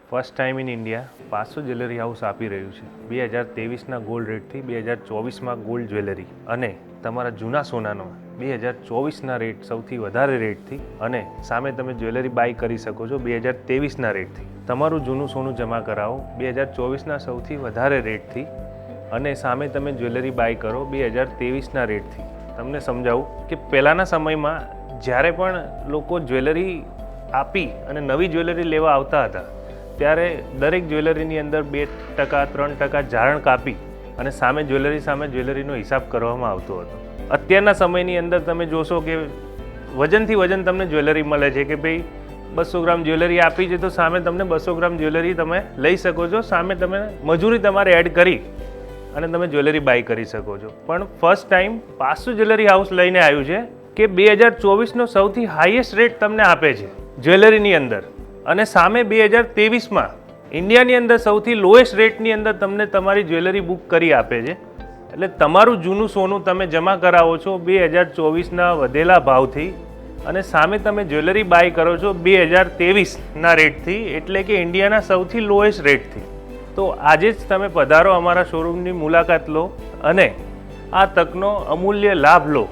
First time in India પાસો jewellery house આપી રહ્યું છે 2023ના ગોલ્ડ રેટથી 2024માં ગોલ્ડ જ્વેલરી અને તમારા જૂના સોનાનો 2024ના રેટ સૌથી વધારે રેટથી અને સામે તમે જ્વેલરી બાય કરી શકો છો 2023ના રેટથી. તમારું જૂનું સોનું જમા કરાવો 2024ના સૌથી વધારે રેટથી અને સામે તમે જ્વેલરી બાય કરો 2023ના રેટથી. તમને સમજાવું કે પહેલાંના સમયમાં જ્યારે પણ લોકો જ્વેલરી આપી અને નવી જ્વેલરી લેવા આવતા હતા ત્યારે દરેક જ્વેલરીની અંદર 2% 3% જાળણ કાપી અને સામે જ્વેલરીનો હિસાબ કરવામાં આવતો હતો. અત્યારના સમયની અંદર તમે જોશો કે વજનથી વજન તમને જ્વેલરી મળે છે કે ભાઈ 200 ગ્રામ જ્વેલરી આપી છે તો સામે તમને 200 ગ્રામ જ્વેલરી તમે લઈ શકો છો. સામે તમે મજૂરી તમારે એડ કરી અને તમે જ્વેલરી બાય કરી શકો છો. પણ ફર્સ્ટ ટાઈમ પાસુ જ્વેલરી હાઉસ લઈને આવ્યું છે કે 2024નો સૌથી હાઈએસ્ટ રેટ તમને આપે છે જ્વેલરીની અંદર અને સામે 2023માં ઇન્ડિયાની અંદર સૌથી લોએસ્ટ રેટની અંદર તમને તમારી જ્વેલરી બુક કરી આપે છે. એટલે તમારું જૂનું સોનું તમે જમા કરાવો છો 2024ના વધેલા ભાવથી અને સામે તમે જ્વેલરી બાય કરો છો 2023ના રેટથી, એટલે કે ઇન્ડિયાના સૌથી લોએસ્ટ રેટથી. તો આજે જ તમે પધારો, અમારા શોરૂમની મુલાકાત લો અને આ તકનો અમૂલ્ય લાભ લો.